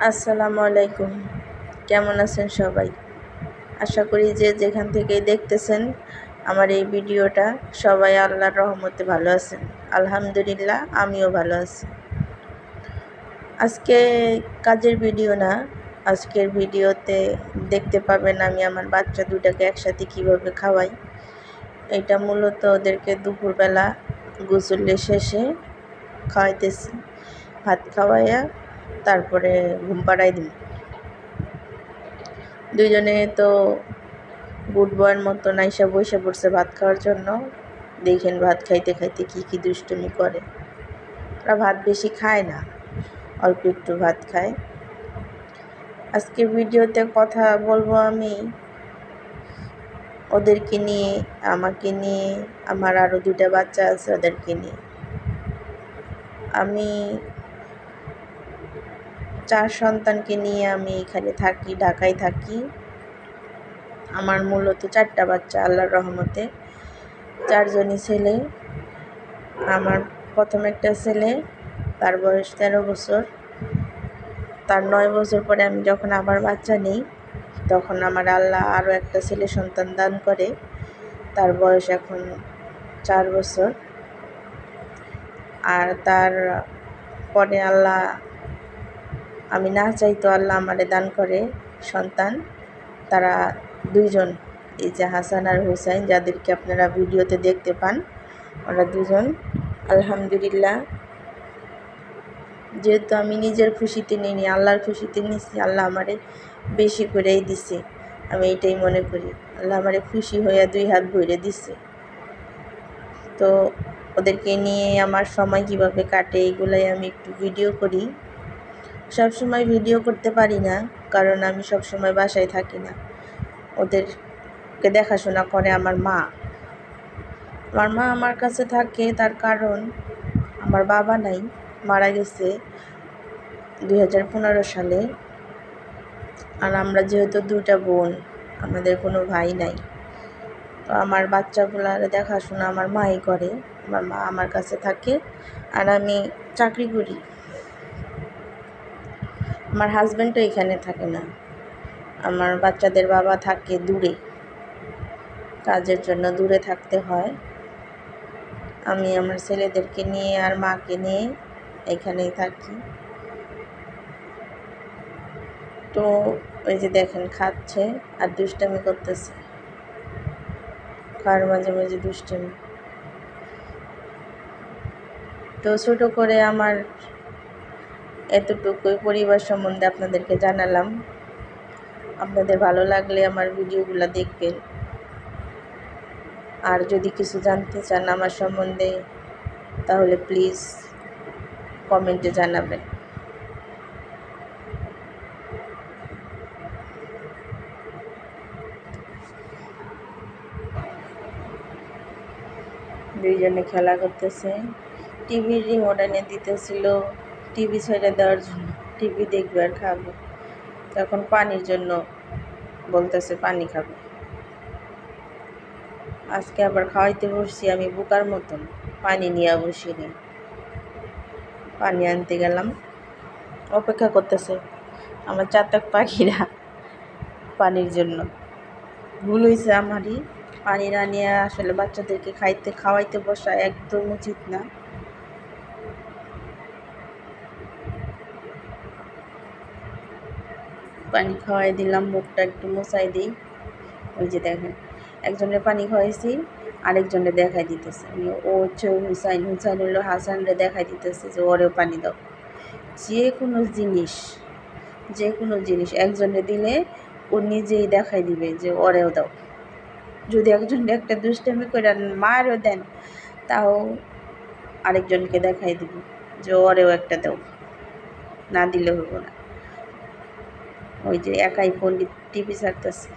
আসসালামু আলাইকুম। কেমন আছেন সবাই? আশা করি যে যেখান থেকেই দেখতেছেন আমার এই ভিডিওটা সবাই আল্লাহর রহমতে ভালো আছেন। আলহামদুলিল্লাহ আমিও ভালো আছি। আজকে কাজের ভিডিও না, আজকের ভিডিওতে দেখতে পাবেন আমি আমার বাচ্চা দুটাকে একসাথে কিভাবে খাওয়াই। এটা মূলত ওদেরকে দুপুরবেলা গোসলের শেষে খাওয়াইতেছি। ভাত খাওয়াইয়া তারপরে ঘুম পাড়াই দিই। দুইজনে তো গুড বয়ের মতো নাইসা বসে পড়ছে ভাত খাওয়ার জন্য। দেখেন ভাত খাইতে খাইতে কি দুষ্টুমি করে। ওরা ভাত বেশি খায় না, অল্প একটু ভাত খায়। আজকে ভিডিওতে কথা বলবো আমি ওদেরকে নিয়ে, আমাকে নিয়ে, আমার আরও দুটা বাচ্চা আছে ওদেরকে নিয়ে। আমি 4 সন্তানকে নিয়ে আমি এখানে থাকি, ঢাকায় থাকি। আমার মূলত 4টা বাচ্চা আল্লাহর রহমতে, 4 জনই ছেলে। আমার প্রথম একটা ছেলে, তার বয়স 13 বছর। তার 9 বছর পরে আমি যখন আবার বাচ্চা নিই তখন আমার আল্লাহ আরও একটা ছেলে সন্তান দান করে। তার বয়স এখন 4 বছর। আর তার পরে আল্লাহ, আমি না চাইতো আল্লাহ আমারে দান করে সন্তান। তারা 2 জন, এই যে হাসান আর হুসাইন, যাদেরকে আপনারা ভিডিওতে দেখতে পান, ওরা 2 জন। আলহামদুলিল্লাহ, যেহেতু আমি নিজের খুশিতে নিইনি, আল্লাহর খুশিতে নিছি, আল্লাহ আমারে বেশি করেই দিছে। আমি এটাই মনে করি, আল্লাহ আমারে খুশি হইয়া 2 হাত ভরে দিছে। তো ওদেরকে নিয়ে আমার সময় কিভাবে কাটে এগুলাই আমি একটু ভিডিও করি। সব সময় ভিডিও করতে পারি না, কারণ আমি সব সময় বাসায় থাকি না। ওদেরকে দেখাশোনা করে আমার মা। আমার মা আমার কাছে থাকে, তার কারণ আমার বাবা নাই, মারা গেছে 2015 সালে। আর আমরা যেহেতু 2টা বোন, আমাদের কোনো ভাই নাই, তো আমার বাচ্চাগুলার দেখাশোনা আমার মাই করে। আমার মা আমার কাছে থাকে আর আমি চাকরি করি। আমার হাজব্যান্ডও এখানে থাকে না, আমার বাচ্চাদের বাবা থাকে দূরে, কাজের জন্য দূরে থাকতে হয়। আমি আমার ছেলেদেরকে নিয়ে আর মাকে নিয়ে এখানেই থাকি। তো ওই যে দেখেন খাচ্ছে আর দুষ্টামি করতেছে, খাওয়ার মাঝে মাঝে দুষ্টামি। তো ছোটো করে আমার এতটুকুই পরিবার সম্বন্ধে আপনাদেরকে জানালাম। আপনাদের ভালো লাগলে আমার ভিডিওগুলো দেখবেন। আর যদি কিছু জানতে চান আমার সম্বন্ধে তাহলে প্লিজ কমেন্টে জানাবেন। দুইজনে খেলা করতেছে, টিভির রিমোট এনে দিতেছিল টিভি ছেড়ে দেওয়ার জন্য, টিভি দেখবে আর খাবে। তখন পানির জন্য বলতেছে পানি খাবে। আজকে আবার খাওয়াইতে বসছি আমি বোকার মতন, পানি নিয়ে বসিনি, পানি আনতে গেলাম। অপেক্ষা করতেছে আমার চাতক পাখিরা পানির জন্য। ভুল হয়েছে আমারই, পানি না নিয়ে আসলে বাচ্চাদেরকে খাওয়াইতে বসা একদম উচিত না। পানি খাওয়াই দিলাম, মুখটা একটু মোছাই দিই। ওই যে দেখেন, একজনের পানি খাওয়াইছি, আরেকজনের দেখাই দিতেছে। ও হচ্ছে হুসাইন, হুসাইন হলো হাসানরে দেখাই দিতেছে যে ওরেও পানি দাও। যে কোনো জিনিস একজনে দিলে ও নিজেই দেখাই দিবে যে ওরেও দাও। যদি একজনকে একটা দুষ্টামি করে মারও দেন, তাও আরেকজনকে দেখাই দিবে যে ওরেও একটা দাও, না দিলে হবো না। ওই যে একাই ফোন টিভি ছাড়তেছে।